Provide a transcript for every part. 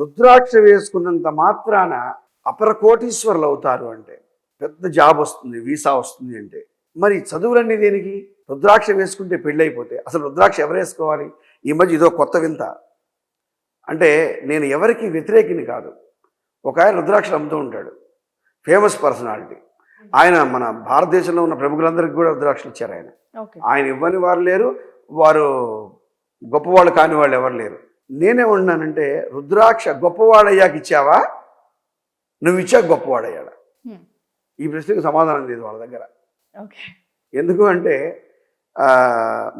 రుద్రాక్ష వేసుకున్నంత మాత్రాన అపర కోటీశ్వరులు అవుతారు అంటే, పెద్ద జాబ్ వస్తుంది, వీసా వస్తుంది అంటే, మరి చదువులన్నీ దేనికి? రుద్రాక్ష వేసుకుంటే పెళ్ళైపోతే అసలు రుద్రాక్ష ఎవరు వేసుకోవాలి? ఈ మధ్య ఇదో కొత్త వింత. అంటే నేను ఎవరికి వ్యతిరేకిని కాదు. ఒక ఆయన రుద్రాక్షలు అమ్ముతూ ఉంటాడు, ఫేమస్ పర్సనాలిటీ. ఆయన మన భారతదేశంలో ఉన్న ప్రముఖులందరికీ కూడా రుద్రాక్షలు ఇచ్చారు ఆయన. ఆయన ఇవ్వని వారు లేరు, వారు గొప్పవాళ్ళు కాని వాళ్ళు ఎవరు లేరు. నేనే ఉన్నానంటే రుద్రాక్ష గొప్పవాడయ్యాక ఇచ్చావా, నువ్వు ఇచ్చాక గొప్పవాడయ్యాడా? ఈ ప్రశ్నకు సమాధానం లేదు వాళ్ళ దగ్గర. ఎందుకు అంటే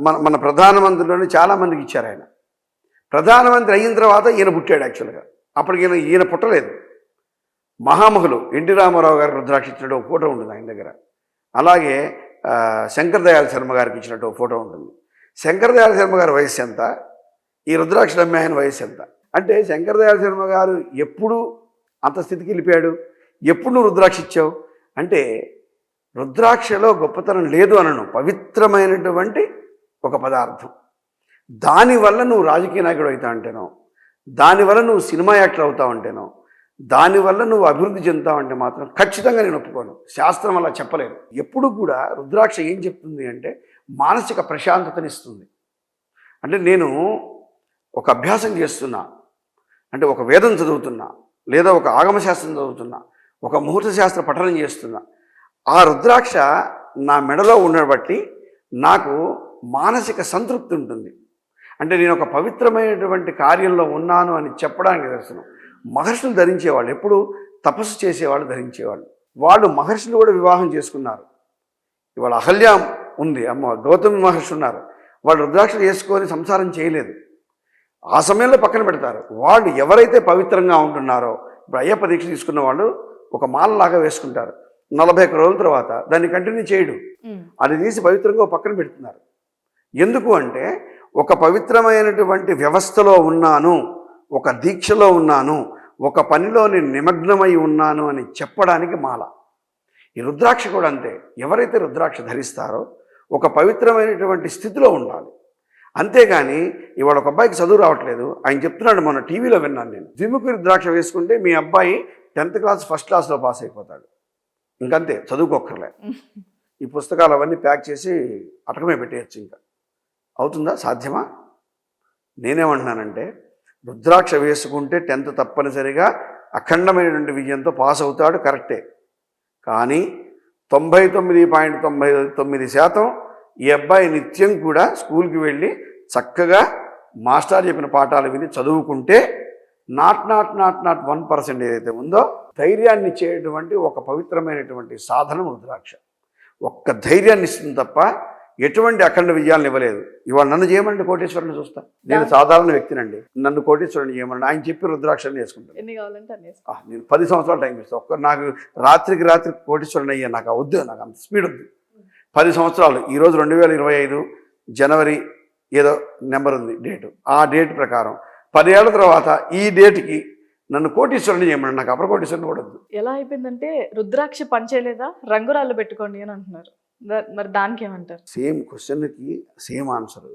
మన మన ప్రధానమంత్రిలోనే చాలామందికి ఇచ్చారు ఆయన. ప్రధానమంత్రి అయిన తర్వాత ఈయన పుట్టాడు. యాక్చువల్గా అప్పటికి ఈయన పుట్టలేదు. మహామహులు ఎన్టీ రామారావు గారికి రుద్రాక్ష ఇచ్చినట్టు ఒక ఫోటో ఉంటుంది ఆయన దగ్గర. అలాగే శంకర్ దయాళ్ శర్మ గారికి ఇచ్చినట్టు ఒక ఫోటో ఉంటుంది. శంకర్ దయాళ్ శర్మ గారి వయస్సు ఎంత, ఈ రుద్రాక్షలు అమ్మే ఆయన వయస్సు ఎంత? అంటే శంకర్ దయాళ్ శర్మ గారు ఎప్పుడు అంత స్థితికి వెళ్ళిపోయాడు? ఎప్పుడు నువ్వు రుద్రాక్ష ఇచ్చావు అంటే, రుద్రాక్షలో గొప్పతనం లేదు అనను, పవిత్రమైనటువంటి ఒక పదార్థం. దానివల్ల నువ్వు రాజకీయ నాయకుడు అవుతావు అంటేనో, దానివల్ల నువ్వు సినిమా యాక్టర్ అవుతావు అంటేనో, దానివల్ల నువ్వు అభివృద్ధి చెందుతావంటే మాత్రం ఖచ్చితంగా నేను ఒప్పుకోను. శాస్త్రం అలా చెప్పలేదు. ఎప్పుడు కూడా రుద్రాక్ష ఏం చెప్తుంది అంటే మానసిక ప్రశాంతతనిస్తుంది. అంటే నేను ఒక అభ్యాసం చేస్తున్నా, అంటే ఒక వేదం చదువుతున్నా, లేదా ఒక ఆగమశాస్త్రం చదువుతున్నా, ఒక ముహూర్త శాస్త్ర పఠనం చేస్తున్నా, ఆ రుద్రాక్ష నా మెడలో ఉండబట్టి నాకు మానసిక సంతృప్తి ఉంటుంది. అంటే నేను ఒక పవిత్రమైనటువంటి కార్యంలో ఉన్నాను అని చెప్పడానికి దర్శనం. మహర్షులు ధరించేవాళ్ళు, ఎప్పుడు తపస్సు చేసేవాళ్ళు ధరించేవాళ్ళు. వాళ్ళు మహర్షులు కూడా వివాహం చేసుకున్నారు. ఇవాళ అహల్య ఉంది, అమ్మ గౌతమి మహర్షి ఉన్నారు, వాళ్ళు రుద్రాక్షలు వేసుకొని సంసారం చేయలేదు. ఆ సమయంలో పక్కన పెడతారు. వాళ్ళు ఎవరైతే పవిత్రంగా ఉంటున్నారో, ఇప్పుడు అయ్యప్ప దీక్ష తీసుకున్న వాళ్ళు ఒక మాలలాగా వేసుకుంటారు. 41 రోజుల తర్వాత దాన్ని కంటిన్యూ చేయడు, అది తీసి పవిత్రంగా పక్కన పెడుతున్నారు. ఎందుకు అంటే ఒక పవిత్రమైనటువంటి వ్యవస్థలో ఉన్నాను, ఒక దీక్షలో ఉన్నాను, ఒక పనిలో నేను నిమగ్నమై ఉన్నాను అని చెప్పడానికి మాల. ఈ రుద్రాక్ష కూడా అంతే. ఎవరైతే రుద్రాక్ష ధరిస్తారో ఒక పవిత్రమైనటువంటి స్థితిలో ఉండాలి. అంతేగాని ఇవాళ ఒక అబ్బాయికి చదువు రావట్లేదు, ఆయన చెప్తున్నాడు, మొన్న టీవీలో విన్నాను నేను, ద్విముఖి రుద్రాక్ష వేసుకుంటే మీ అబ్బాయి 10th క్లాస్ ఫస్ట్ క్లాస్లో పాస్ అయిపోతాడు, ఇంకంతే, చదువుకోక్కర్లే. ఈ పుస్తకాలు అవన్నీ ప్యాక్ చేసి అటకమే పెట్టేయచ్చు. ఇంకా అవుతుందా? సాధ్యమా? నేనేమంటున్నానంటే రుద్రాక్ష వేసుకుంటే 10th తప్పనిసరిగా అఖండమైనటువంటి విజయంతో పాస్ అవుతాడు, కరెక్టే. కానీ 99.99% ఈ అబ్బాయి నిత్యం కూడా స్కూల్కి వెళ్ళి చక్కగా మాస్టర్ చెప్పిన పాఠాలు విని చదువుకుంటే నాట్ 1% ఏదైతే ఉందో ధైర్యాన్ని ఇచ్చేటువంటి ఒక పవిత్రమైనటువంటి సాధనం రుద్రాక్ష. ఒక్క ధైర్యాన్ని ఇస్తుంది తప్ప ఎటువంటి అఖండ విజయాలను ఇవ్వలేదు. ఇవాళ నన్ను చేయమంటే కోటేశ్వరుని చూస్తా. నేను సాధారణ వ్యక్తినండి, నన్ను కోటేశ్వరుని చేయమని ఆయన చెప్పి రుద్రాక్షని వేసుకుంటాను. నేను 10 సంవత్సరాలు టైం ఇస్తాను. నాకు రాత్రికి రాత్రి కోటేశ్వరుని అయ్యా, నాకు వద్దు, నాకు అంత స్పీడ్ వద్దు. 10 సంవత్సరాలు, ఈరోజు 2025 జనవరి ఏదో నెంబర్ ఉంది డేటు, ఆ డేట్ ప్రకారం 10 ఏళ్ల తర్వాత ఈ డేట్కి నన్ను కోటీశ్వరుని చేయమని, నాకు అపర కోటీశ్వరుని కూడా వద్దు. ఎలా అయిపోయిందంటే రుద్రాక్ష పనిచేయలేదా, రంగురాళ్ళు పెట్టుకోండి అని అంటున్నారు. మరి దానికి ఏమంటారు? సేమ్ క్వశ్చన్కి సేమ్ ఆన్సర్.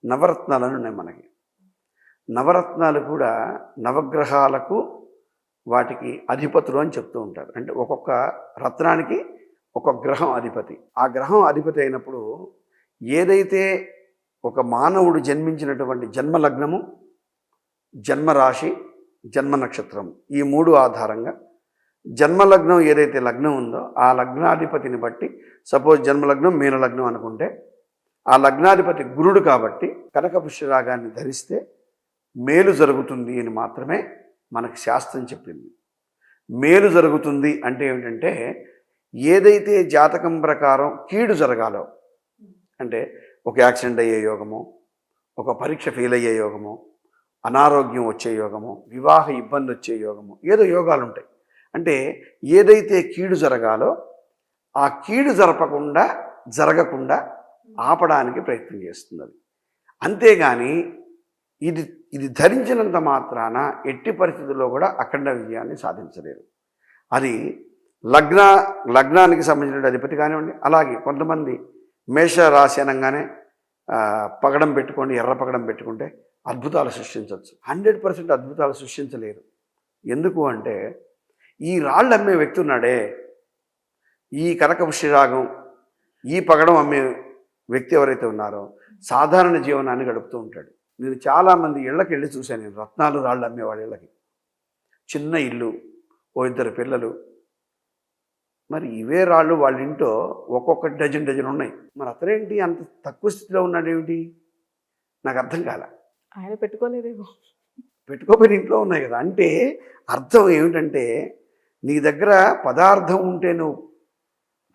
నవరత్నాలను ఉన్నాయి మనకి. నవరత్నాలు కూడా నవగ్రహాలకు వాటికి అధిపతులు అని చెప్తూ ఉంటారు. అంటే ఒక్కొక్క రత్నానికి ఒక గ్రహం అధిపతి. ఆ గ్రహం అధిపతి అయినప్పుడు ఏదైతే ఒక మానవుడు జన్మించినటువంటి జన్మలగ్నము, జన్మరాశి, జన్మ నక్షత్రం, ఈ 3 ఆధారంగా జన్మలగ్నం ఏదైతే లగ్నం ఉందో ఆ లగ్నాధిపతిని బట్టి, సపోజ్ జన్మలగ్నం మీనలగ్నం అనుకుంటే ఆ లగ్నాధిపతి గురుడు కాబట్టి కనకపుష్యరాగాన్ని ధరిస్తే మేలు జరుగుతుంది అని మాత్రమే మనకు శాస్త్రం చెప్పింది. మేలు జరుగుతుంది అంటే ఏమిటంటే ఏదైతే జాతకం ప్రకారం కీడు జరగాలో, అంటే ఒక యాక్సిడెంట్ అయ్యే యోగము, ఒక పరీక్ష ఫెయిల్ అయ్యే యోగము, అనారోగ్యం వచ్చే యోగము, వివాహ ఇబ్బంది వచ్చే యోగము, ఏదో యోగాలు ఉంటాయి. అంటే ఏదైతే కీడు జరగాలో ఆ కీడు జరగకుండా ఆపడానికి ప్రయత్నం చేస్తుంది అది. అంతేగాని ఇది ధరించినంత మాత్రాన ఎట్టి పరిస్థితుల్లో కూడా అఖండ విజయాన్ని సాధించలేరు. అది లగ్నానికి సంబంధించిన అధిపతి కానివ్వండి. అలాగే కొంతమంది మేష రాశి అనగానే పగడం పెట్టుకోండి, ఎర్ర పగడం పెట్టుకుంటే అద్భుతాలు సృష్టించవచ్చు. 100% అద్భుతాలు సృష్టించలేరు. ఎందుకు అంటే ఈ రాళ్ళు అమ్మే వ్యక్తి ఉన్నాడే, ఈ కనకపుష్యరాగం, ఈ పగడం అమ్మే వ్యక్తి ఎవరైతే ఉన్నారో సాధారణ జీవనాన్ని గడుపుతూ ఉంటాడు. నేను చాలామంది ఇళ్ళకి వెళ్ళి చూశాను. నేను రత్నాలు రాళ్ళు అమ్మేవాళ్ళ ఇళ్ళకి. చిన్న ఇల్లు, ఓ 2 పిల్లలు, మరి ఇవే రాళ్ళు వాళ్ళ ఇంట్లో ఒక్కొక్క డజన్ ఉన్నాయి. మరి అతనేంటి అంత తక్కువ స్థితిలో ఉన్నాడేమిటి? నాకు అర్థం కాల. ఆయన పెట్టుకోలేదేమో. పెట్టుకోపోయిన ఇంట్లో ఉన్నాయి కదా. అంటే అర్థం ఏమిటంటే నీ దగ్గర పదార్థం ఉంటే నువ్వు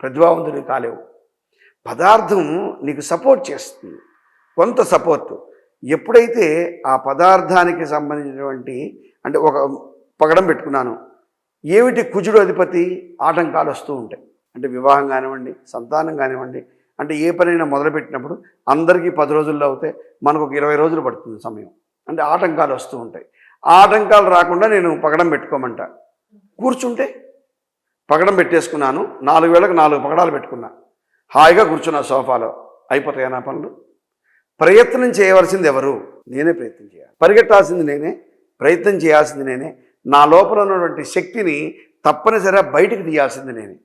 ప్రతిభావంతుడు కాలేవు. పదార్థం నీకు సపోర్ట్ చేస్తుంది, కొంత సపోర్టు. ఎప్పుడైతే ఆ పదార్థానికి సంబంధించినటువంటి, అంటే ఒక పగడం పెట్టుకున్నాను, ఏమిటి కుజుడు అధిపతి, ఆటంకాలు వస్తూ ఉంటాయి. అంటే వివాహం కానివ్వండి, సంతానం కానివ్వండి, అంటే ఏ పనైనా మొదలుపెట్టినప్పుడు అందరికీ 10 రోజుల్లో అవుతే మనకు ఒక 20 రోజులు పడుతుంది సమయం. అంటే ఆటంకాలు వస్తూ ఉంటాయి. ఆ ఆటంకాలు రాకుండా నేను పగడం పెట్టుకోమంట. కూర్చుంటే పగడం పెట్టేసుకున్నాను, 4 వేలకు 4 పగడాలు పెట్టుకున్నా, హాయిగా కూర్చున్నా సోఫాలో. అయిపోతాయా నా పనులు? ప్రయత్నం చేయవలసింది ఎవరు? నేనే ప్రయత్నం చేయాలి. పరిగెట్టాల్సింది నేనే, ప్రయత్నం చేయాల్సింది నేనే. నా లోపల ఉన్నటువంటి శక్తిని తప్పనిసరిగా బయటికి తీయాల్సింది నేనే.